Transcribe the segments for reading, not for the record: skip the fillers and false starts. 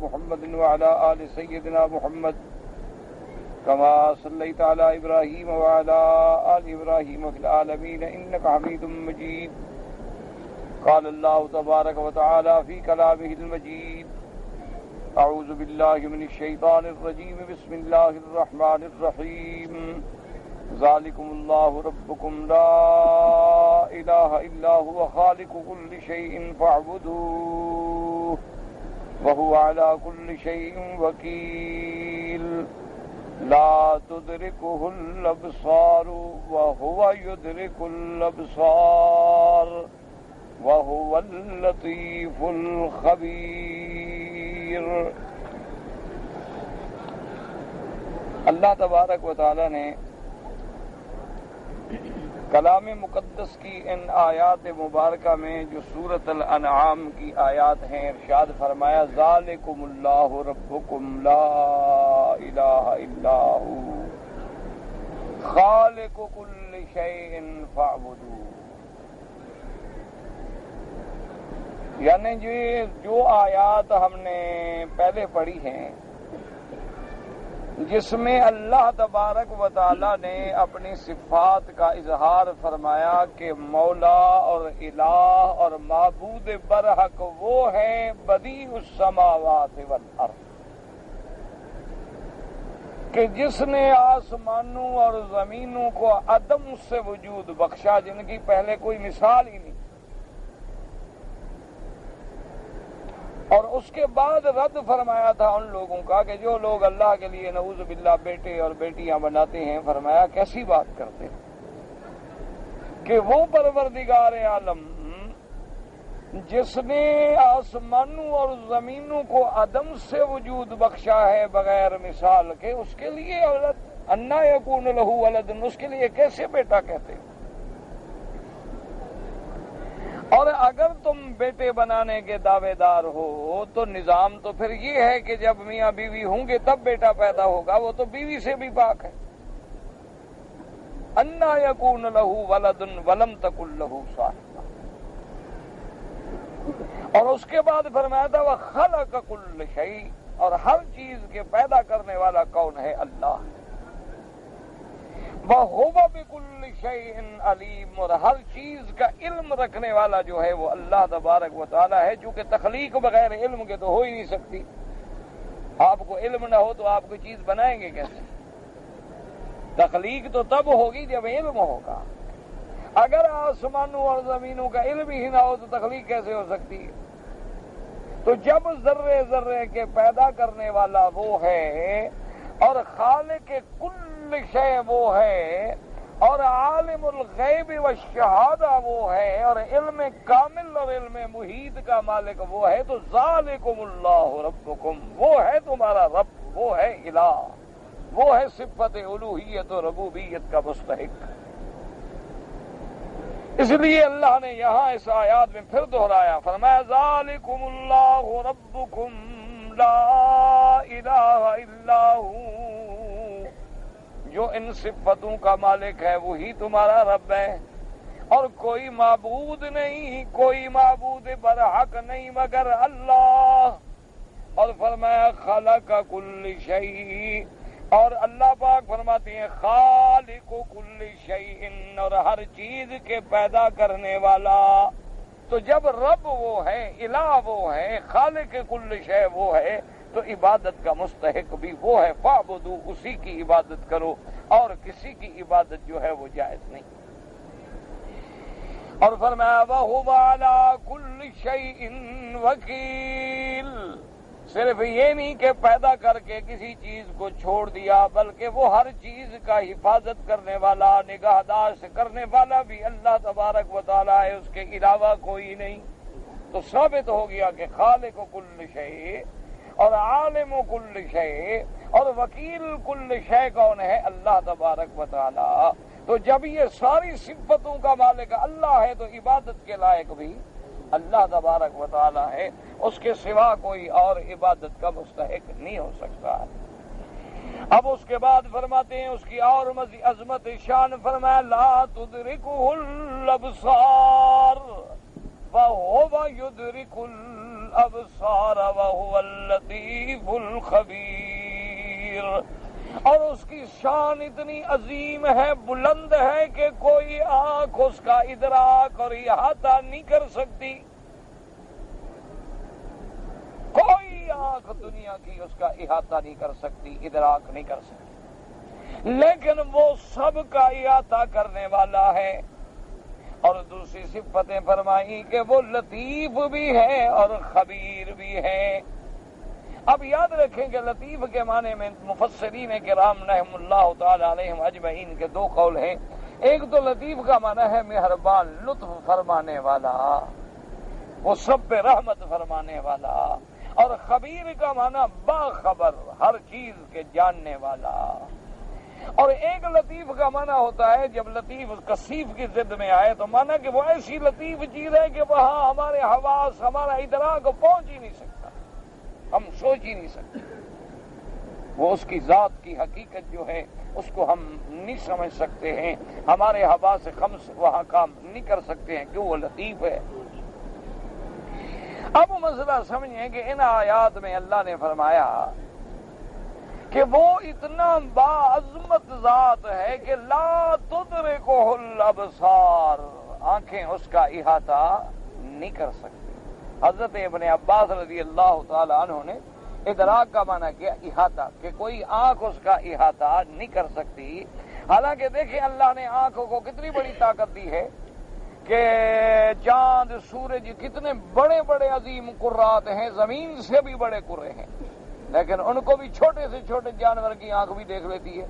محمد وعلى آل سيدنا محمد كما صليت على إبراهيم وعلى آل إبراهيم في العالمين إنك حميد مجيد. قال الله تبارك وتعالى في كلامه المجيد: أعوذ بالله من الشيطان الرجيم بسم الله الرحمن الرحيم. ذلكم الله ربكم لا إله إلا هو خالق كل شيء فاعبدوه وهو على كل شيء وكيل. لا تدركه الأبصار وهو يدرك الأبصار وهو اللطيف الخبير. اللہ تبارک و تعالی نے کلام مقدس کی ان آیات مبارکہ میں جو سورۃ الانعام کی آیات ہیں ارشاد فرمایا: ذالکم اللہ ربکم لا الہ الا ہو خالق کل شیء فاعبدوہ. یعنی جو آیات ہم نے پہلے پڑھی ہیں جس میں اللہ تبارک و تعالی نے اپنی صفات کا اظہار فرمایا کہ مولا اور الہ اور معبود برحق وہ ہے بدیع السماوات والارض، کہ جس نے آسمانوں اور زمینوں کو عدم سے وجود بخشا، جن کی پہلے کوئی مثال ہی نہیں، اور اس کے بعد رد فرمایا تھا ان لوگوں کا کہ جو لوگ اللہ کے لیے نعوذ باللہ بیٹے اور بیٹیاں بناتے ہیں، فرمایا کیسی بات کرتے ہیں کہ وہ پروردگار عالم جس نے آسمانوں اور زمینوں کو عدم سے وجود بخشا ہے بغیر مثال کے، اس کے لیے اولاد انا یکون لہ ولد، اس کے لیے کیسے بیٹا کہتے ہیں؟ اور اگر تم بیٹے بنانے کے دعوے دار ہو تو نظام تو پھر یہ ہے کہ جب میاں بیوی ہوں گے تب بیٹا پیدا ہوگا، وہ تو بیوی سے بھی پاک ہے. انا یکون لہ ولد ولم تکن لہ صاحبہ. اور اس کے بعد فرمایا تھا وخلق کل شیء، اور ہر چیز کے پیدا کرنے والا کون ہے؟ اللہ. وَهُوَ بِكُلِّ شَيْءٍ عَلِيمٌ، اور ہر چیز کا علم رکھنے والا جو ہے وہ اللہ تبارک و تعالی ہے، چونکہ تخلیق بغیر علم کے تو ہو ہی نہیں سکتی. آپ کو علم نہ ہو تو آپ کوئی چیز بنائیں گے کیسے؟ تخلیق تو تب ہوگی جب علم ہوگا. اگر آسمانوں اور زمینوں کا علم ہی نہ ہو تو تخلیق کیسے ہو سکتی ہے؟ تو جب ذرے ذرے کے پیدا کرنے والا وہ ہے اور خالق کل شے وہ ہے اور عالم الغیب والشہادہ وہ ہے اور علم کامل اور علم محیط کا مالک وہ ہے، تو ذالکم اللہ ربکم، وہ ہے تمہارا رب، وہ ہے الہ، وہ ہے صفت الوہیت و ربوبیت کا مستحق. اس لیے اللہ نے یہاں اس آیات میں پھر دہرایا، فرمایا ذالکم اللہ ربکم لا الہ الا ہو، جو ان صفتوں کا مالک ہے وہی تمہارا رب ہے، اور کوئی معبود نہیں، کوئی معبود برحق نہیں مگر اللہ. اور فرمایا خلق کل شیء، اور اللہ پاک فرماتے ہیں خالق کل شیء، اور ہر چیز کے پیدا کرنے والا. تو جب رب وہ ہے، الہ وہ ہے، خالق کل شیء وہ ہے، تو عبادت کا مستحق بھی وہ ہے. فاعبدوا، اسی کی عبادت کرو، اور کسی کی عبادت جو ہے وہ جائز نہیں. اور فرمایا وَهُوَ عَلَى كُلِّ شَيْءٍ وَكِيلٌ، صرف یہ نہیں کہ پیدا کر کے کسی چیز کو چھوڑ دیا، بلکہ وہ ہر چیز کا حفاظت کرنے والا، نگہداشت کرنے والا بھی اللہ تبارک و تعالی ہے، اس کے علاوہ کوئی نہیں. تو ثابت ہو گیا کہ خالق کل شیء اور عالم کل شیء اور وکیل کل شیء کون ہے؟ اللہ تبارک و تعالی. تو جب یہ ساری صفتوں کا مالک اللہ ہے تو عبادت کے لائق بھی اللہ تبارک و تعالی ہے، اس کے سوا کوئی اور عبادت کا مستحق نہیں ہو سکتا. اب اس کے بعد فرماتے ہیں اس کی اور مزید عظمت شان، فرمایا لا تدرکہ الابصار وہو یدرک الابصار وهو اللطیف الخبیر. اور اس کی شان اتنی عظیم ہے، بلند ہے کہ کوئی آنکھ اس کا ادراک اور احاطہ نہیں کر سکتی. کوئی آنکھ دنیا کی اس کا احاطہ نہیں کر سکتی، ادراک نہیں کر سکتی، لیکن وہ سب کا احاطہ کرنے والا ہے. اور دوسری صفتیں فرمائی کہ وہ لطیف بھی ہے اور خبیر بھی ہے. اب یاد رکھیں کہ لطیف کے معنی میں مفسرین کرام رحم اللہ تعالی علیہم اجمعین کے دو قول ہیں. ایک تو لطیف کا معنی ہے مہربان، لطف فرمانے والا، وہ سب پہ رحمت فرمانے والا. اور خبیر کا معنی باخبر، ہر چیز کے جاننے والا. اور ایک لطیف کا معنی ہوتا ہے، جب لطیف کثیف کی ضد میں آئے تو معنی کہ وہ ایسی لطیف چیز ہے کہ وہاں ہمارے حواس، ہمارا ادراک پہنچ ہی نہیں سکتا، ہم سوچ ہی نہیں سکتے. وہ اس کی ذات کی حقیقت جو ہے اس کو ہم نہیں سمجھ سکتے ہیں، ہمارے حواس خمس وہاں کام نہیں کر سکتے ہیں کہ وہ لطیف ہے. اب مسئلہ سمجھیں کہ ان آیات میں اللہ نے فرمایا کہ وہ اتنا باعظمت ذات ہے کہ لا تدرکہ الابصار، آنکھیں اس کا احاطہ نہیں کر سکتی. حضرت ابن عباس رضی اللہ تعالی عنہ نے ادراک کا معنی کیا احاطہ، کہ کوئی آنکھ اس کا احاطہ نہیں کر سکتی. حالانکہ دیکھیں اللہ نے آنکھوں کو کتنی بڑی طاقت دی ہے کہ چاند، سورج کتنے بڑے بڑے عظیم قرات ہیں، زمین سے بھی بڑے قرے ہیں، لیکن ان کو بھی چھوٹے سے چھوٹے جانور کی آنکھ بھی دیکھ لیتی ہے،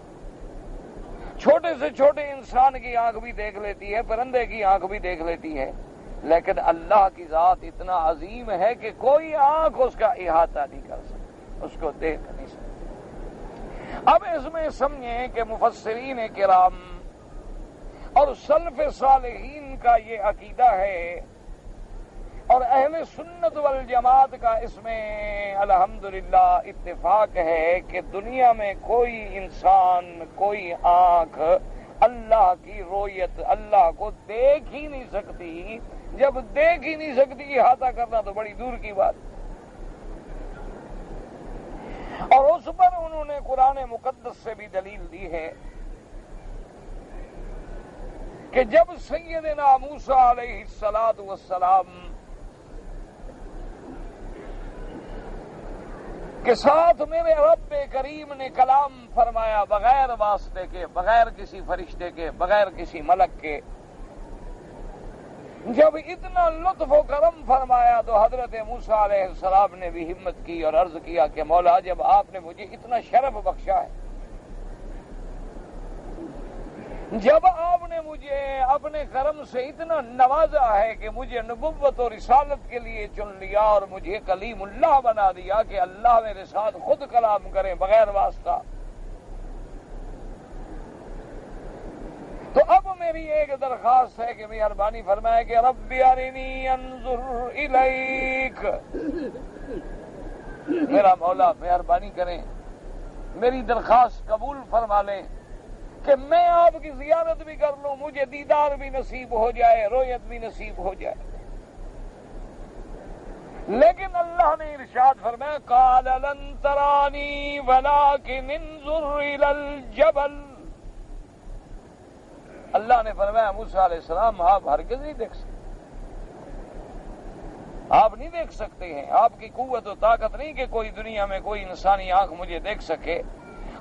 چھوٹے سے چھوٹے انسان کی آنکھ بھی دیکھ لیتی ہے، پرندے کی آنکھ بھی دیکھ لیتی ہے. لیکن اللہ کی ذات اتنا عظیم ہے کہ کوئی آنکھ اس کا احاطہ نہیں کر سکتی، اس کو دیکھ نہیں سکتی. اب اس میں سمجھیں کہ مفسرین کرام اور سلف صالحین کا یہ عقیدہ ہے، اور اہل سنت والجماعت کا اس میں الحمدللہ اتفاق ہے کہ دنیا میں کوئی انسان، کوئی آنکھ اللہ کی رویت، اللہ کو دیکھ ہی نہیں سکتی. جب دیکھ ہی نہیں سکتی، احاطہ کرنا تو بڑی دور کی بات. اور اس پر انہوں نے قرآن مقدس سے بھی دلیل دی ہے کہ جب سیدنا موسیٰ علیہ السلام کے ساتھ میرے رب کریم نے کلام فرمایا بغیر واسطے کے، بغیر کسی فرشتے کے، بغیر کسی ملک کے، جب اتنا لطف و کرم فرمایا تو حضرت موسیٰ علیہ السلام نے بھی ہمت کی اور عرض کیا کہ مولا جب آپ نے مجھے اتنا شرف بخشا ہے، جب آپ نے مجھے اپنے کرم سے اتنا نوازا ہے کہ مجھے نبوت اور رسالت کے لیے چن لیا اور مجھے کلیم اللہ بنا دیا کہ اللہ میرے ساتھ خود کلام کریں بغیر واسطہ، تو اب میری ایک درخواست ہے کہ مہربانی فرمائے کہ رب ارنی انظر الیک، میرا مولا مہربانی کریں میری درخواست قبول فرما لیں کہ میں آپ کی زیارت بھی کر لوں، مجھے دیدار بھی نصیب ہو جائے، رویت بھی نصیب ہو جائے. لیکن اللہ نے ارشاد فرمایا قال لن ترانی ولکن انظر الی الجبل، اللہ نے فرمایا موسیٰ علیہ السلام آپ ہرگز نہیں دیکھ سکتے، آپ نہیں دیکھ سکتے ہیں، آپ کی قوت و طاقت نہیں کہ کوئی دنیا میں کوئی انسانی آنکھ مجھے دیکھ سکے.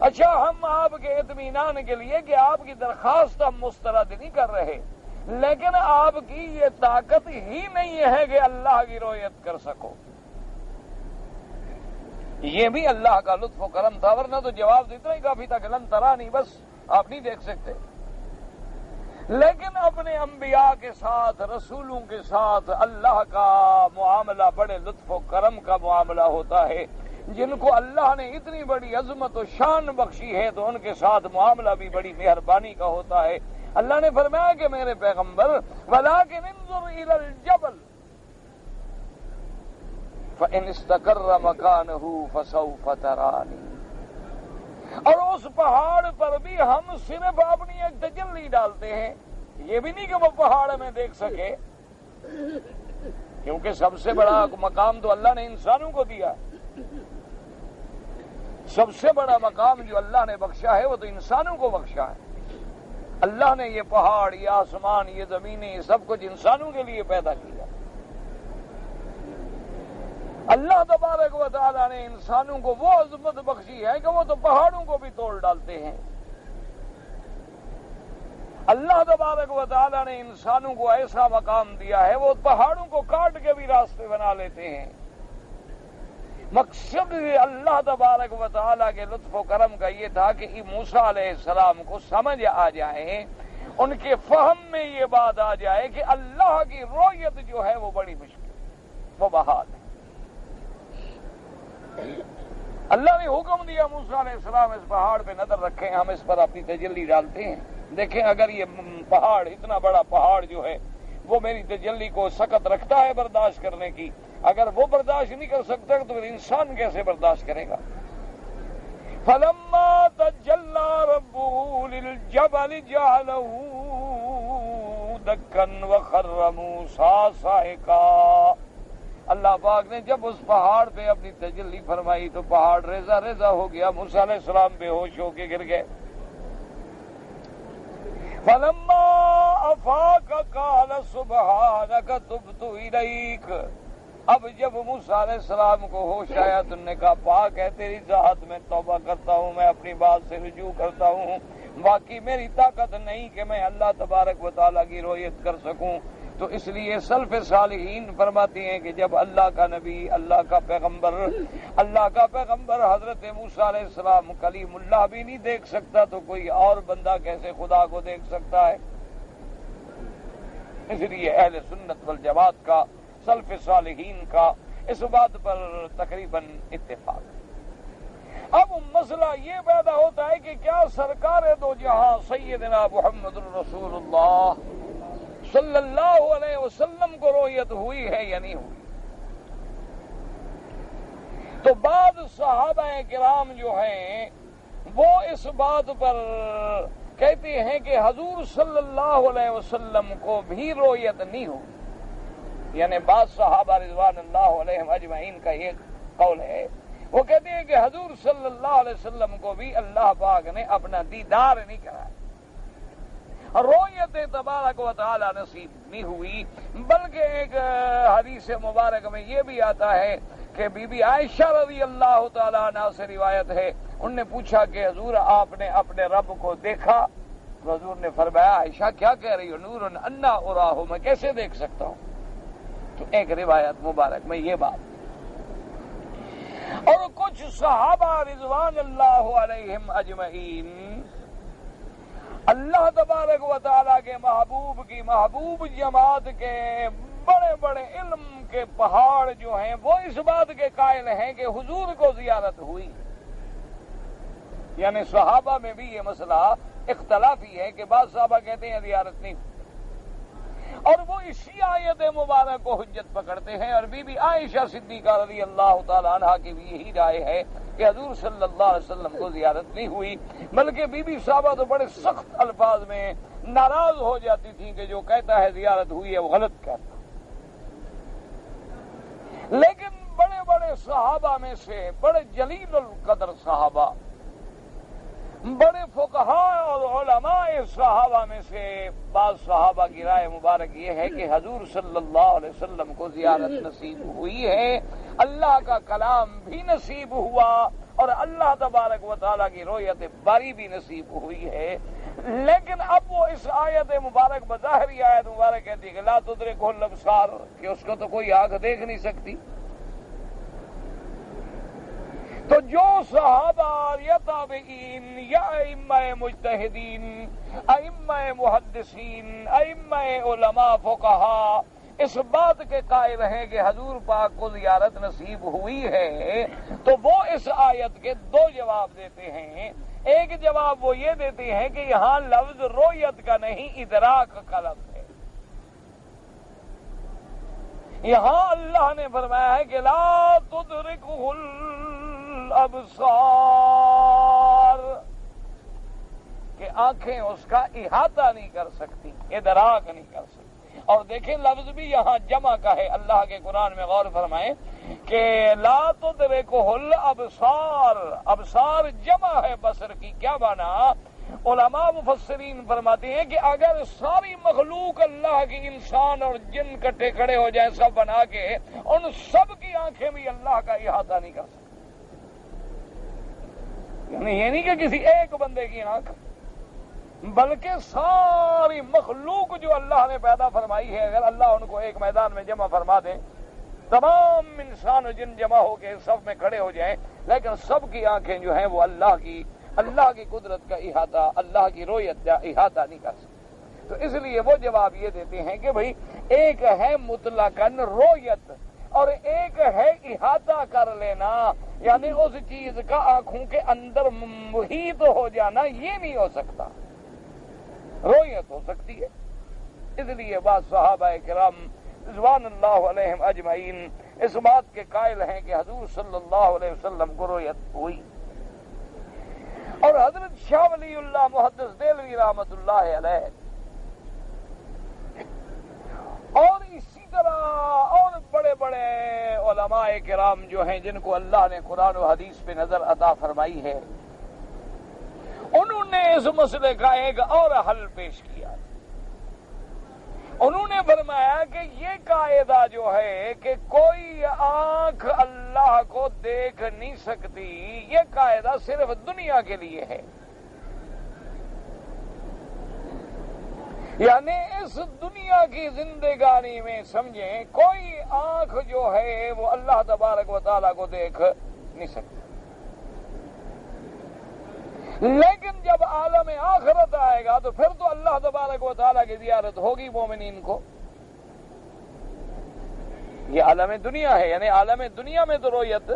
اچھا ہم آپ کے اطمینان کے لیے کہ آپ کی درخواست ہم مسترد نہیں کر رہے، لیکن آپ کی یہ طاقت ہی نہیں ہے کہ اللہ کی رویت کر سکو. یہ بھی اللہ کا لطف و کرم تھا، ورنہ تو جواب اتنا ہی کافی تھا کہ لن ترانی، بس آپ نہیں دیکھ سکتے. لیکن اپنے انبیاء کے ساتھ، رسولوں کے ساتھ اللہ کا معاملہ بڑے لطف و کرم کا معاملہ ہوتا ہے. جن کو اللہ نے اتنی بڑی عظمت و شان بخشی ہے تو ان کے ساتھ معاملہ بھی بڑی مہربانی کا ہوتا ہے. اللہ نے فرمایا کہ میرے پیغمبر ولکن انظر الی الجبل فإن استقر مکانہ فسوف ترانی، اور اس پہاڑ پر بھی ہم صرف اپنی ایک تجلی ڈالتے ہیں، یہ بھی نہیں کہ وہ پہاڑ میں دیکھ سکے، کیونکہ سب سے بڑا مقام تو اللہ نے انسانوں کو دیا، سب سے بڑا مقام جو اللہ نے بخشا ہے وہ تو انسانوں کو بخشا ہے۔ اللہ نے یہ پہاڑ، یہ آسمان، یہ زمینیں، یہ سب کچھ انسانوں کے لیے پیدا کیا۔ اللہ تبارک و تعالیٰ نے انسانوں کو وہ عظمت بخشی ہے کہ وہ تو پہاڑوں کو بھی توڑ ڈالتے ہیں۔ اللہ تبارک و تعالیٰ نے انسانوں کو ایسا مقام دیا ہے وہ پہاڑوں کو کاٹ کے بھی راستے بنا لیتے ہیں۔ مقصد اللہ تبارک و تعالیٰ کے لطف و کرم کا یہ تھا کہ موسیٰ علیہ السلام کو سمجھ آ جائے، ان کے فہم میں یہ بات آ جائے کہ اللہ کی رؤیت جو ہے وہ بڑی مشکل، وہ محال ہے۔ اللہ نے حکم دیا موسیٰ علیہ السلام اس پہاڑ پہ نظر رکھیں، ہم اس پر اپنی تجلی ڈالتے ہیں، دیکھیں اگر یہ پہاڑ، اتنا بڑا پہاڑ جو ہے وہ میری تجلی کو سخت رکھتا ہے برداشت کرنے کی، اگر وہ برداشت نہیں کر سکتا تو انسان کیسے برداشت کرے گا؟ فَلَمَّا تَجَلَّى رَبُّهُ لِلْجَبَلِ جَعَلَهُ دَكًّا وَخَرَّ مُوسَىٰ صَعِقًا۔ اللہ پاک نے جب اس پہاڑ پہ اپنی تجلی فرمائی تو پہاڑ ریزہ ریزہ ہو گیا، موسیٰ علیہ السلام بے ہوش ہو کے گر گئے۔ فَلَمَّا أَفَاقَ قَالَ سُبْحَانَكَ تُبْتُ إِلَيْكَ۔ اب جب موسیٰ علیہ السلام کو ہوش آیا تو نے کہا پاک ہے تیری ذات، میں توبہ کرتا ہوں، میں اپنی بات سے رجوع کرتا ہوں، باقی میری طاقت نہیں کہ میں اللہ تبارک و تعالیٰ کی رؤیت کر سکوں۔ تو اس لیے سلف صالحین فرماتے ہیں کہ جب اللہ کا نبی، اللہ کا پیغمبر حضرت موسیٰ علیہ السلام کلیم اللہ بھی نہیں دیکھ سکتا تو کوئی اور بندہ کیسے خدا کو دیکھ سکتا ہے؟ اس لیے اہل سنت والجماعت کا، سلف صالحین کا اس بات پر تقریباً اتفاق ہے۔ اب مسئلہ یہ پیدا ہوتا ہے کہ کیا سرکار دو جہاں سیدنا محمد الرسول اللہ صلی اللہ علیہ وسلم کو رؤیت ہوئی ہے یا نہیں ہوئی؟ تو بعض صحابہ کرام جو ہیں وہ اس بات پر کہتے ہیں کہ حضور صلی اللہ علیہ وسلم کو بھی رؤیت نہیں ہوئی، یعنی بعض صحابہ رضوان اللہ علیہم اجمعین کا یہ قول ہے، وہ کہتے ہیں کہ حضور صلی اللہ علیہ وسلم کو بھی اللہ پاک نے اپنا دیدار نہیں کرایا، رؤیت تبارک و تعالی نصیب نہیں ہوئی۔ بلکہ ایک حدیث مبارک میں یہ بھی آتا ہے کہ بی بی عائشہ رضی اللہ تعالی عنہا سے روایت ہے، انہوں نے پوچھا کہ حضور آپ نے اپنے رب کو دیکھا؟ تو حضور نے فرمایا عائشہ کیا کہہ رہی ہو، نور انا اراہ، میں کیسے دیکھ سکتا ہوں؟ تو ایک روایت مبارک میں یہ بات، اور کچھ صحابہ رضوان اللہ علیہم اجمعین اللہ تبارک و تعالیٰ کے محبوب کی محبوب جماعت کے بڑے بڑے علم کے پہاڑ جو ہیں وہ اس بات کے قائل ہیں کہ حضور کو زیارت ہوئی، یعنی صحابہ میں بھی یہ مسئلہ اختلافی ہے کہ بعض صحابہ کہتے ہیں زیارت نہیں ہوئی، اور وہ اسی آیت مبارک کو حجت پکڑتے ہیں، اور بی بی عائشہ صدیقہ رضی اللہ تعالی عنہا کی بھی یہی رائے ہے کہ حضور صلی اللہ علیہ وسلم کو زیارت نہیں ہوئی، بلکہ بی بی صاحبہ تو بڑے سخت الفاظ میں ناراض ہو جاتی تھیں کہ جو کہتا ہے زیارت ہوئی ہے وہ غلط کہتا۔ لیکن بڑے بڑے صحابہ میں سے، بڑے جلیل القدر صحابہ، بڑے فقہاء اور علماء صحابہ میں سے بعض صحابہ کی رائے مبارک یہ ہے کہ حضور صلی اللہ علیہ وسلم کو زیارت نصیب ہوئی ہے، اللہ کا کلام بھی نصیب ہوا، اور اللہ تبارک و تعالیٰ کی رؤیت باری بھی نصیب ہوئی ہے۔ لیکن اب وہ اس آیت مبارک بظاہری آیت مبارک کہتی ہے کہ لا تدرکہ الابصار، کہ اس کو تو کوئی آنکھ دیکھ نہیں سکتی۔ تو جو صحابہ یا تابعین یا ائمہ مجتہدین، ائمہ محدثین، ائمہ علماء فقہاء اس بات کے قائل ہیں کہ حضور پاک کو زیارت نصیب ہوئی ہے، تو وہ اس آیت کے دو جواب دیتے ہیں۔ ایک جواب وہ یہ دیتے ہیں کہ یہاں لفظ رؤیت کا نہیں، ادراک کا لفظ ہے۔ یہاں اللہ نے فرمایا ہے کہ لا تدرکہ الابصار، کہ آنکھیں اس کا احاطہ نہیں کر سکتی، ادراک نہیں کر سکتی۔ اور دیکھیں لفظ بھی یہاں جمع کا ہے. اللہ کے قرآن میں غور فرمائیں کہ لا تدرکہ الابصار، ابصار جمع ہے بصر کی. کیا مانا؟ علماء مفسرین فرماتے ہیں کہ اگر ساری مخلوق اللہ کی، انسان اور جن کٹھے کھڑے ہو جائیں سب بنا کے، ان سب کی آنکھیں بھی اللہ کا احاطہ نہیں کر سکتی. یعنی یہ نہیں کہ کسی ایک بندے کی آنکھ، بلکہ ساری مخلوق جو اللہ نے پیدا فرمائی ہے، اگر اللہ ان کو ایک میدان میں جمع فرما دیں، تمام انسان و جن جمع ہو کے سب میں کھڑے ہو جائیں، لیکن سب کی آنکھیں جو ہیں وہ اللہ کی قدرت کا احاطہ، اللہ کی رویت کا احاطہ نہیں کر سکتی. تو اس لیے وہ جواب یہ دیتے ہیں کہ بھئی ایک ہے مطلقاً رویت اور ایک ہے احاطہ کر لینا، یعنی اس چیز کا آنکھوں کے اندر محیط ہو جانا یہ نہیں ہو سکتا. رویت ہو سکتی ہے. اس لیے بعض صحابہ کرام رضوان اللہ علیہم اجمعین اس بات کے قائل ہیں کہ حضور صلی اللہ علیہ وسلم کو رویت ہوئی. اور حضرت شاہ ولی اللہ محدث دہلوی رحمۃ اللہ علیہ اور اسی طرح اور بڑے بڑے علماء کرام جو ہیں جن کو اللہ نے قرآن و حدیث پہ نظر عطا فرمائی ہے، انہوں نے اس مسئلے کا ایک اور حل پیش کیا. انہوں نے فرمایا کہ یہ قاعدہ جو ہے کہ کوئی آنکھ اللہ کو دیکھ نہیں سکتی، یہ قاعدہ صرف دنیا کے لیے ہے. یعنی اس دنیا کی زندگانی میں سمجھیں کوئی آنکھ جو ہے وہ اللہ تبارک و تعالیٰ کو دیکھ نہیں سکتی. لیکن جب عالم آخرت آئے گا تو پھر تو اللہ تبارک و تعالیٰ کی زیارت ہوگی مومنین کو. یہ عالم دنیا ہے، یعنی عالم دنیا میں تو رویت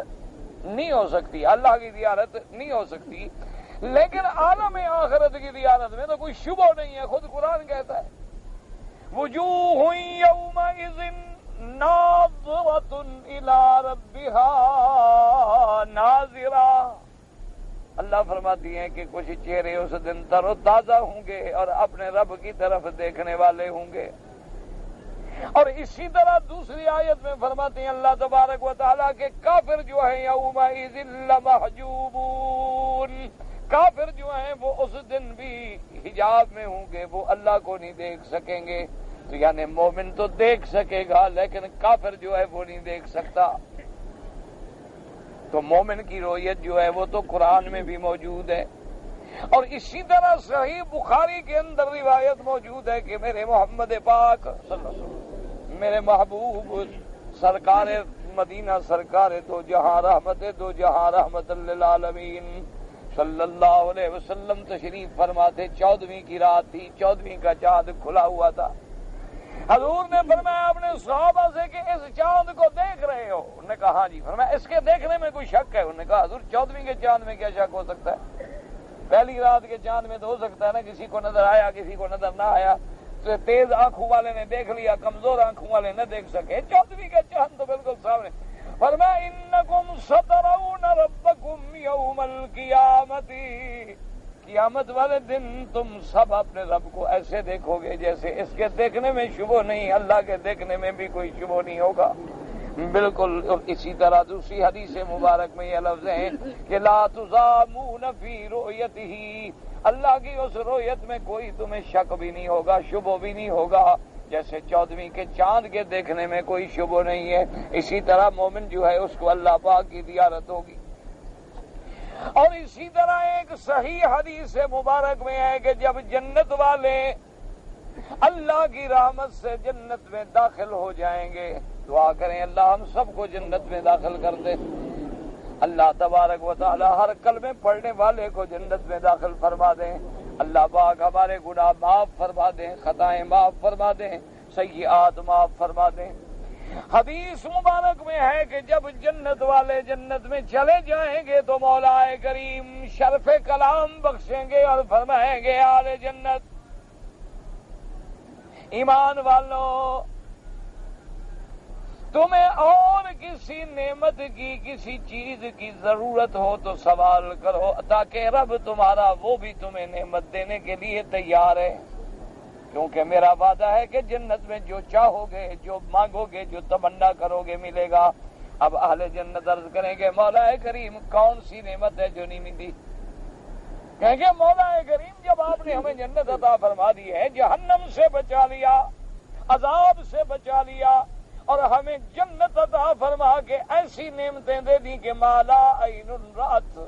نہیں ہو سکتی، اللہ کی زیارت نہیں ہو سکتی، لیکن عالم آخرت کی زیارت میں تو کوئی شبہ نہیں ہے. خود قرآن کہتا ہے وجوہ یومئذ ناظرۃ الی ربھا ناظرہ. اللہ فرماتی ہیں کہ کچھ چہرے اس دن تر و تازہ ہوں گے اور اپنے رب کی طرف دیکھنے والے ہوں گے. اور اسی طرح دوسری آیت میں فرماتے ہیں اللہ تبارک و تعالیٰ کے کافر جو ہیں یومئذ لمحجوبون، کافر جو ہیں وہ اس دن بھی حجاب میں ہوں گے، وہ اللہ کو نہیں دیکھ سکیں گے. تو یعنی مومن تو دیکھ سکے گا لیکن کافر جو ہے وہ نہیں دیکھ سکتا. تو مومن کی رویت جو ہے وہ تو قرآن میں بھی موجود ہے. اور اسی طرح صحیح بخاری کے اندر روایت موجود ہے کہ میرے محمد پاک صلی اللہ علیہ وسلم، میرے محبوب سرکار مدینہ، سرکار دو جہاں رحمت دو جہاں رحمت للعالمین صلی اللہ علیہ وسلم تشریف فرماتے. 14ویں کی رات تھی، 14ویں کا چاند کھلا ہوا تھا. حضور نے فرمایا اپنے صحابہ سے کہ اس چاند کو دیکھ رہے ہو؟ انہوں نے کہا ہاں جی. فرمایا اس کے دیکھنے میں کوئی شک ہے؟ انہوں نے کہا حضور 14ویں کے چاند میں کیا شک ہو سکتا ہے؟ پہلی رات کے چاند میں تو ہو سکتا ہے نا کسی کو نظر آیا کسی کو نظر نہ آیا. تو تیز آنکھوں والے نے دیکھ لیا، کمزور آنکھوں والے نہ دیکھ سکے. 14ویں کا چاند تو بالکل سامنے. فرمایا انکم سترون ربکم یوم القیامت، قیامت والے دن تم سب اپنے رب کو ایسے دیکھو گے جیسے اس کے دیکھنے میں شبہ نہیں، اللہ کے دیکھنے میں بھی کوئی شبہ نہیں ہوگا. بالکل. اسی طرح دوسری حدیث مبارک میں یہ لفظ ہیں کہ لا تضامون فی رؤیتہ، اللہ کی اس رؤیت میں کوئی تمہیں شک بھی نہیں ہوگا، شبہ بھی نہیں ہوگا. جیسے 14ویں کے چاند کے دیکھنے میں کوئی شبہ نہیں ہے، اسی طرح مومن جو ہے اس کو اللہ پاک کی زیارت ہوگی. اور اسی طرح ایک صحیح حدیث مبارک میں ہے کہ جب جنت والے اللہ کی رحمت سے جنت میں داخل ہو جائیں گے، دعا کریں اللہ ہم سب کو جنت میں داخل کر دے. اللہ تبارک و تعالی ہر کلمے پڑھنے والے کو جنت میں داخل فرما دیں. اللہ پاک ہمارے گناہ معاف فرما دیں، خطائیں معاف فرما دیں، سیئات معاف فرما دیں. حدیث مبارک میں ہے کہ جب جنت والے جنت میں چلے جائیں گے تو مولا کریم شرف کلام بخشیں گے اور فرمائیں گے آل جنت، ایمان والوں تمہیں اور کسی نعمت کی کسی چیز کی ضرورت ہو تو سوال کرو تاکہ رب تمہارا وہ بھی تمہیں نعمت دینے کے لیے تیار ہے. کیونکہ میرا وعدہ ہے کہ جنت میں جو چاہو گے، جو مانگو گے، جو تمنا کرو گے ملے گا۔ اب اہل جنت عرض کریں گے مولا کریم کون سی نعمت ہے جو نہیں ملی؟ کہیں گے مولا کریم جب آپ نے ہمیں جنت عطا فرما دی ہے، جہنم سے بچا لیا، عذاب سے بچا لیا، اور ہمیں جنت عطا فرما کے ایسی نعمتیں دے دی کہ مالا عین رات،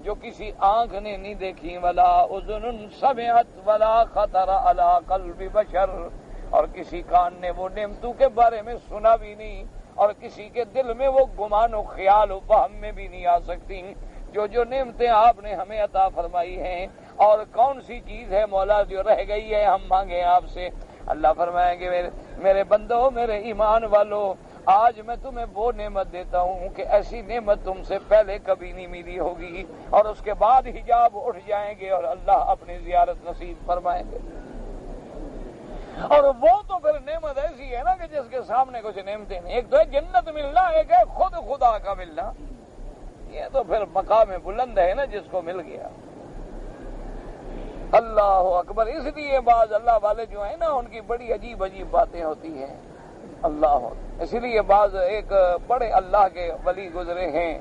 جو کسی آنکھ نے نہیں دیکھی، ولا اذن سمعت ولا خطر علی قلب بشر، اور کسی کان نے وہ نعمتوں کے بارے میں سنا بھی نہیں، اور کسی کے دل میں وہ گمان و خیال و وہم میں بھی نہیں آ سکتی جو نعمتیں آپ نے ہمیں عطا فرمائی ہیں۔ اور کون سی چیز ہے مولا جو رہ گئی ہے ہم مانگیں آپ سے؟ اللہ فرمائیں گے میرے بندو، میرے ایمان والو، آج میں تمہیں وہ نعمت دیتا ہوں کہ ایسی نعمت تم سے پہلے کبھی نہیں ملی ہوگی، اور اس کے بعد حجاب اٹھ جائیں گے اور اللہ اپنی زیارت نصیب فرمائیں گے۔ اور وہ تو پھر نعمت ایسی ہے نا کہ جس کے سامنے کچھ نعمتیں نہیں، ایک تو ہے جنت ملنا، ایک ہے خود خدا کا ملنا، یہ تو پھر مقام بلند ہے نا جس کو مل گیا۔ اللہ اکبر۔ اس لیے بعض اللہ والے جو ہیں نا ان کی بڑی عجیب عجیب باتیں ہوتی ہیں، اللہ، اس لیے بعض ایک بڑے اللہ کے ولی گزرے ہیں،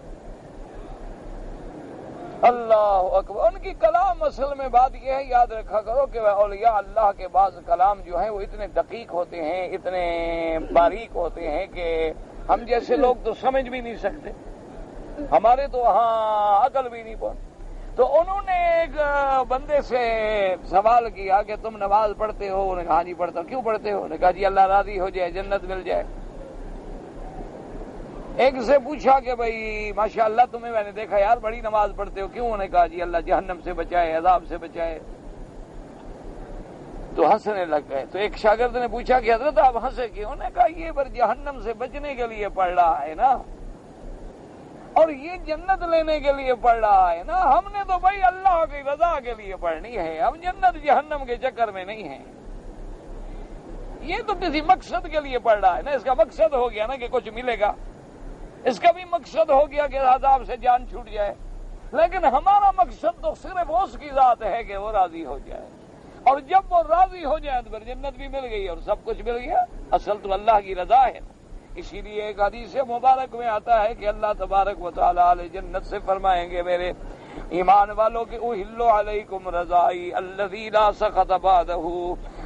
اللہ اکبر، ان کی کلام اصل میں بات یہ ہے، یاد رکھا کرو کہ اولیاء اللہ کے بعض کلام جو ہیں وہ اتنے دقیق ہوتے ہیں، اتنے باریک ہوتے ہیں کہ ہم جیسے لوگ تو سمجھ بھی نہیں سکتے، ہمارے تو وہاں عقل بھی نہیں پہنچ۔ تو انہوں نے ایک بندے سے سوال کیا کہ تم نماز پڑھتے ہو؟ انہوں نے کہا ہاں جی پڑھتا ہوں۔ کیوں پڑھتے ہو؟ انہوں نے کہا جی اللہ راضی ہو جائے، جنت مل جائے۔ ایک سے پوچھا کہ بھائی ماشاءاللہ تمہیں میں نے دیکھا یار بڑی نماز پڑھتے ہو، کیوں؟ انہوں نے کہا جی اللہ جہنم سے بچائے، عذاب سے بچائے۔ تو ہنسنے لگ گئے۔ تو ایک شاگرد نے پوچھا کہ حضرت آپ ہنسے کیوں؟ انہوں نے کہا یہ پر جہنم سے بچنے کے لیے پڑھ رہا ہے نا، اور یہ جنت لینے کے لیے پڑھ رہا ہے نا، ہم نے تو بھائی اللہ کی رضا کے لیے پڑھنی ہے، ہم جنت جہنم کے چکر میں نہیں ہیں، یہ تو کسی مقصد کے لیے پڑھ رہا ہے نا، اس کا مقصد ہو گیا نا کہ کچھ ملے گا، اس کا بھی مقصد ہو گیا کہ عذاب سے جان چھوٹ جائے، لیکن ہمارا مقصد تو صرف اس کی ذات ہے کہ وہ راضی ہو جائے، اور جب وہ راضی ہو جائے تو پھر جنت بھی مل گئی اور سب کچھ مل گیا۔ اصل تو اللہ کی رضا ہے، اسی لیے ایک حدیث مبارک میں آتا ہے کہ اللہ تبارک و تعالی علیہ جنت سے فرمائیں گے میرے ایمان والوں کہ احل علیکم رضائی الذی لا سخط بعدہ،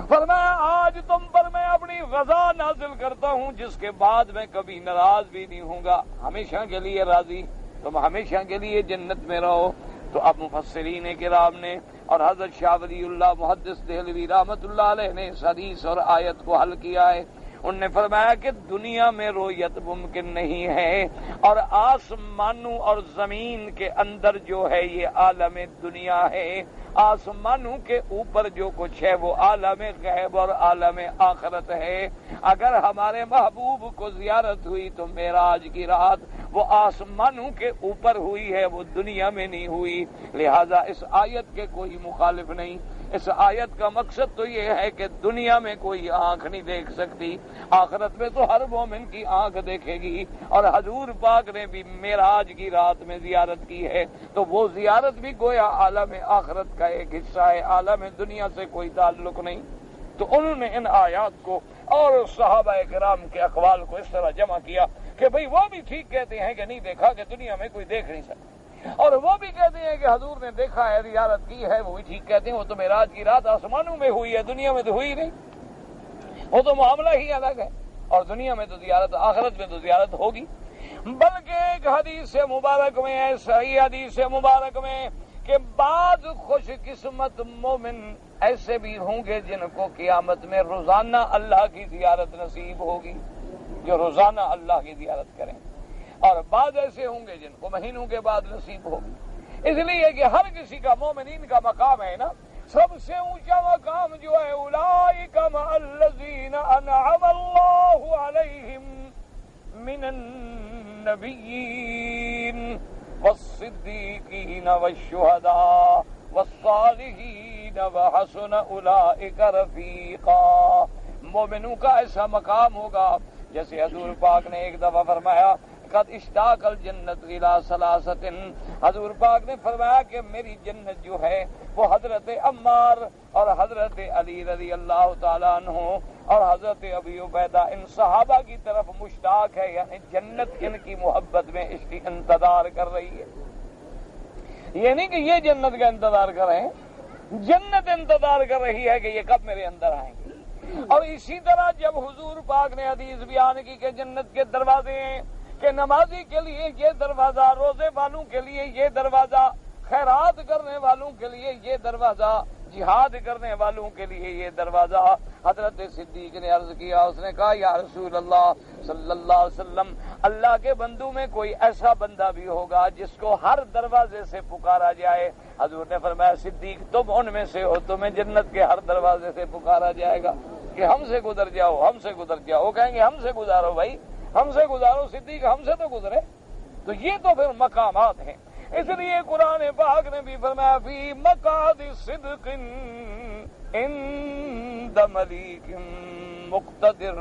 فرمایا آج تم پر میں اپنی رضا نازل کرتا ہوں جس کے بعد میں کبھی ناراض بھی نہیں ہوں گا، ہمیشہ کے لیے راضی، تم ہمیشہ کے لیے جنت میں رہو۔ تو اب مفسرین کرام نے اور حضرت شاہ ولی اللہ محدث دہلوی رحمۃ اللہ علیہ نے اس حدیث اور آیت کو حل کیا ہے۔ انہوں نے فرمایا کہ دنیا میں رویت ممکن نہیں ہے، اور آسمانوں اور زمین کے اندر جو ہے یہ عالم دنیا ہے، آسمانوں کے اوپر جو کچھ ہے وہ عالم غیب اور عالم آخرت ہے۔ اگر ہمارے محبوب کو زیارت ہوئی تو معراج کی رات وہ آسمانوں کے اوپر ہوئی ہے، وہ دنیا میں نہیں ہوئی، لہذا اس آیت کے کوئی مخالف نہیں۔ اس آیت کا مقصد تو یہ ہے کہ دنیا میں کوئی آنکھ نہیں دیکھ سکتی، آخرت میں تو ہر مومن کی آنکھ دیکھے گی، اور حضور پاک نے بھی معراج کی رات میں زیارت کی ہے، تو وہ زیارت بھی گویا عالم آخرت کا ایک حصہ ہے، عالم دنیا سے کوئی تعلق نہیں۔ تو انہوں نے ان آیات کو اور صحابہ کرام کے اقوال کو اس طرح جمع کیا کہ بھئی وہ بھی ٹھیک کہتے ہیں کہ نہیں دیکھا کہ دنیا میں کوئی دیکھ نہیں سکتا، اور وہ بھی کہتے ہیں کہ حضور نے دیکھا ہے، زیارت کی ہے، وہ بھی ٹھیک کہتے ہیں، وہ تو معراج کی رات آسمانوں میں ہوئی ہے، دنیا میں تو ہوئی نہیں، وہ تو معاملہ ہی الگ ہے، اور دنیا میں تو زیارت، آخرت میں تو زیارت ہوگی۔ بلکہ ایک حدیث مبارک میں ہے، صحیح حدیث مبارک میں، کہ بعض خوش قسمت مومن ایسے بھی ہوں گے جن کو قیامت میں روزانہ اللہ کی زیارت نصیب ہوگی، جو روزانہ اللہ کی زیارت کریں، اور بعض ایسے ہوں گے جن کو مہینوں کے بعد نصیب ہوگی۔ اس لیے کہ ہر کسی کا مومنین کا مقام ہے نا، سب سے اونچا مقام جو ہے اولئک مع الذین انعم اللہ علیہم من النبیین والصدیقین والشہداء والصالحین وحسن اولئک رفیقا۔ مومنوں کا ایسا مقام ہوگا جیسے حضور پاک نے ایک دفعہ فرمایا قد اشتاق الجنت الی ثلاثۃ، حضور پاک نے فرمایا کہ میری جنت جو ہے وہ حضرت عمار اور حضرت علی رضی اللہ تعالیٰ عنہ اور حضرت ابی عبیدہ ان صحابہ کی طرف مشتاق ہے، یعنی جنت ان کی محبت میں اس کی انتظار کر رہی ہے۔ یہ نہیں کہ یہ جنت کا انتظار کر رہے ہیں، جنت انتظار کر رہی ہے کہ یہ کب میرے اندر آئیں گے۔ اور اسی طرح جب حضور پاک نے حدیث بیان کی کہ جنت کے دروازے ہیں، کہ نمازی کے لیے یہ دروازہ، روزے والوں کے لیے یہ دروازہ، خیرات کرنے والوں کے لیے یہ دروازہ، جہاد کرنے والوں کے لیے یہ دروازہ۔ حضرت صدیق نے عرض کیا، اس نے کہا یا رسول اللہ صلی اللہ علیہ وسلم، اللہ کے بندوں میں کوئی ایسا بندہ بھی ہوگا جس کو ہر دروازے سے پکارا جائے؟ حضور نے فرمایا صدیق تم ان میں سے ہو، تمہیں جنت کے ہر دروازے سے پکارا جائے گا کہ ہم سے گزر جاؤ، ہم سے گزر جاؤ۔ وہ کہیں گے ہم سے گزارو بھائی، ہم سے گزارو صدیق، ہم سے تو گزرے۔ تو یہ تو پھر مقامات ہیں۔ اس لیے قرآن پاک نے بھی فرمایا فی مقعد صدق عند ملیک مقتدر۔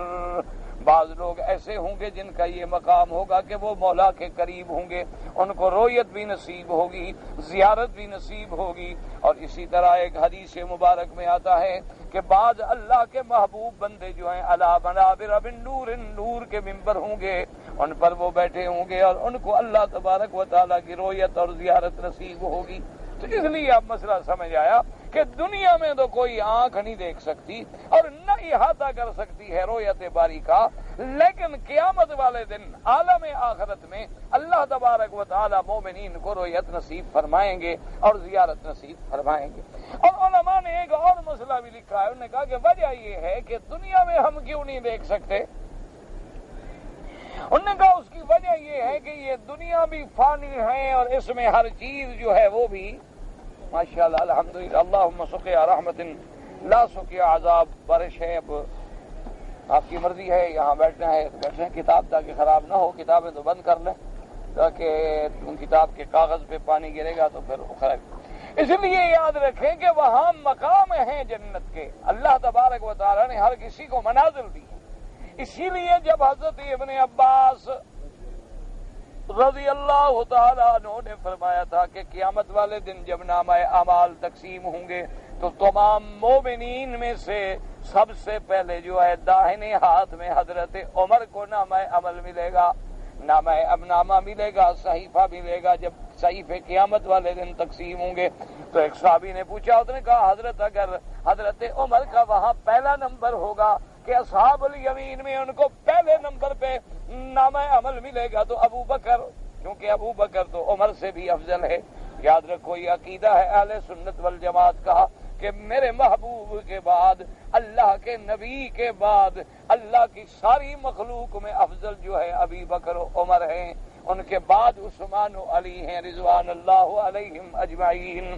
بعض لوگ ایسے ہوں گے جن کا یہ مقام ہوگا کہ وہ مولا کے قریب ہوں گے، ان کو رویت بھی نصیب ہوگی، زیارت بھی نصیب ہوگی۔ اور اسی طرح ایک حدیث مبارک میں آتا ہے کہ بعض اللہ کے محبوب بندے جو ہیں علی منابر من نور، نور کے ممبر ہوں گے، ان پر وہ بیٹھے ہوں گے اور ان کو اللہ تبارک و تعالیٰ کی رویت اور زیارت نصیب ہوگی۔ تو اس لیے اب مسئلہ سمجھ آیا کہ دنیا میں تو کوئی آنکھ نہیں دیکھ سکتی اور نہ احاطہ کر سکتی ہے رویت باری کا، لیکن قیامت والے دن عالم آخرت میں اللہ تبارک و تعالیٰ مومنین کو رویت نصیب فرمائیں گے اور زیارت نصیب فرمائیں گے۔ اور علماء نے ایک اور مسئلہ بھی لکھا ہے، انہوں نے کہا کہ وجہ یہ ہے کہ دنیا میں ہم کیوں نہیں دیکھ سکتے؟ انہوں نے کہا اس کی وجہ یہ ہے کہ یہ دنیا بھی فانی ہے اور اس میں ہر چیز جو ہے وہ بھی ماشاءاللہ الحمدللہ اللہم سقیا رحمت لا سقیا عذاب۔ بارش ہے، اب آپ کی مرضی ہے یہاں بیٹھنا ہے تو بیٹھیں، کتاب تاکہ خراب نہ ہو، کتابیں تو بند کر لیں تاکہ کتاب کے کاغذ پہ پانی گرے گا تو پھر خراب۔ اس لیے یاد رکھیں کہ وہاں مقام ہیں جنت کے، اللہ تبارک و تعالیٰ نے ہر کسی کو منازل دی۔ اسی لیے جب حضرت ابن عباس رضی اللہ تعالیٰ عنہ نے فرمایا تھا کہ قیامت والے دن جب نامہ اعمال تقسیم ہوں گے تو تمام مومنین میں سے سب سے پہلے جو ہے داہنے ہاتھ میں حضرت عمر کو نامہ عمل ملے گا، نامہ ملے گا، صحیفہ ملے گا۔ جب صحیفے قیامت والے دن تقسیم ہوں گے تو ایک صحابی نے پوچھا، اس نے کہا حضرت اگر حضرت عمر کا وہاں پہلا نمبر ہوگا کہ اصحاب الیمین میں ان کو پہلے نمبر پہ نامہ عمل ملے گا تو ابو بکر، کیونکہ ابو بکر تو عمر سے بھی افضل ہے۔ یاد رکھو یہ عقیدہ ہے اہل سنت والجماعت کا کہ میرے محبوب کے بعد، اللہ کے نبی کے بعد، اللہ کی ساری مخلوق میں افضل جو ہے ابی بکر و عمر ہیں، ان کے بعد عثمان و علی ہیں رضوان اللہ علیہم اجمعین۔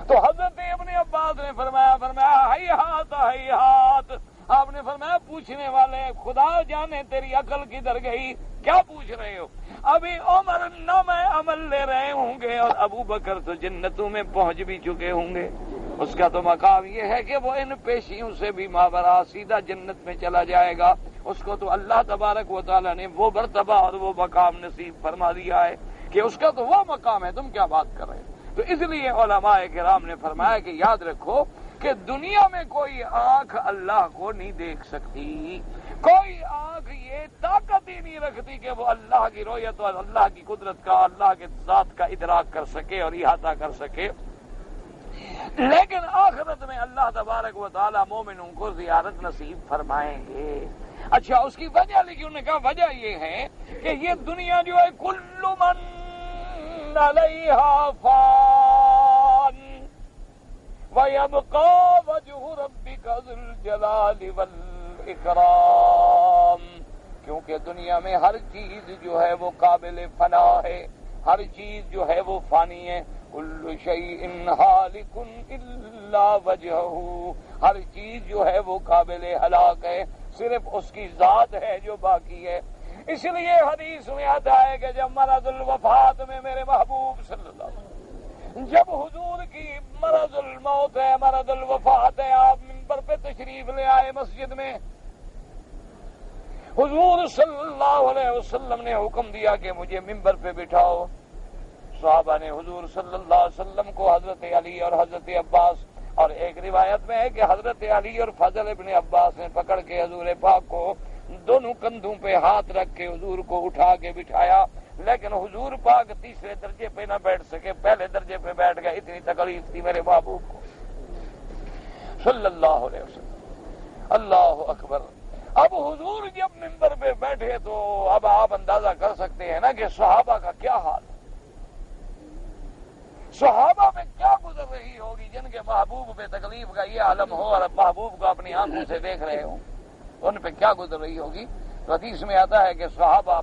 تو حضرت ابن عباس نے فرمایا ہیہات ہیہات، آپ نے فرمایا پوچھنے والے خدا جانے تیری عقل کدھر گئی، کیا پوچھ رہے ہو؟ ابھی عمر نامہ عمل لے رہے ہوں گے اور ابو بکر تو جنتوں میں پہنچ بھی چکے ہوں گے۔ اس کا تو مقام یہ ہے کہ وہ ان پیشیوں سے بھی ماورا سیدھا جنت میں چلا جائے گا۔ اس کو تو اللہ تبارک و تعالیٰ نے وہ مرتبہ اور وہ مقام نصیب فرما دیا ہے کہ اس کا تو وہ مقام ہے، تم کیا بات کر رہے ہو؟ تو اس لیے علماء کرام نے فرمایا کہ یاد رکھو کہ دنیا میں کوئی آنکھ اللہ کو نہیں دیکھ سکتی، کوئی آنکھ یہ طاقت ہی نہیں رکھتی کہ وہ اللہ کی رویت اور اللہ کی قدرت کا، اللہ کے ذات کا ادراک کر سکے اور احاطہ کر سکے۔ لیکن آخرت میں اللہ تبارک و تعالیٰ مومنوں کو زیارت نصیب فرمائیں گے۔ اچھا اس کی وجہ لکھی، انہوں نے کہا وجہ یہ ہے کہ یہ دنیا جو ہے کل من علیہا فان وَيَبْقَى وَجْهُ رَبِّكَ ذُو الْجَلَالِ وَالْإِكْرَامِ، کیونکہ دنیا میں ہر چیز جو ہے وہ قابل فنا ہے، ہر چیز جو ہے وہ فانی ہے۔ كُلُّ شَيْءٍ هَالِكٌ إِلَّا وَجْهَهُ، ہر چیز جو ہے وہ قابل ہلاک ہے، صرف اس کی ذات ہے جو باقی ہے۔ اس لیے حدیث میں آتا ہے کہ جب مرض الوفات میں میرے محبوب صلی اللہ علیہ وسلم، جب حضور کی مرض الموت ہے، مرض الوفات ہے، آپ منبر پہ تشریف لے آئے مسجد میں، حضور صلی اللہ علیہ وسلم نے حکم دیا کہ مجھے ممبر پہ بٹھاؤ. صحابہ نے حضور صلی اللہ علیہ وسلم کو حضرت علی اور حضرت عباس، اور ایک روایت میں ہے کہ حضرت علی اور فضل ابن عباس نے پکڑ کے حضور پاک کو دونوں کندھوں پہ ہاتھ رکھ کے حضور کو اٹھا کے بٹھایا، لیکن حضور پاک تیسرے درجے پہ نہ بیٹھ سکے، پہلے درجے پہ بیٹھ گئے. اتنی تکلیف تھی میرے محبوب کو صلی اللہ علیہ وسلم. اللہ اکبر. اب حضور جب منبر پہ بیٹھے تو اب آپ اندازہ کر سکتے ہیں نا کہ صحابہ کا کیا حال ہے. صحابہ میں کیا گزر رہی ہوگی جن کے محبوب پہ تکلیف کا یہ عالم ہو اور محبوب کو اپنی آنکھوں سے دیکھ رہے ہوں، ان پہ کیا گزر رہی ہوگی. تو حدیث میں آتا ہے کہ صحابہ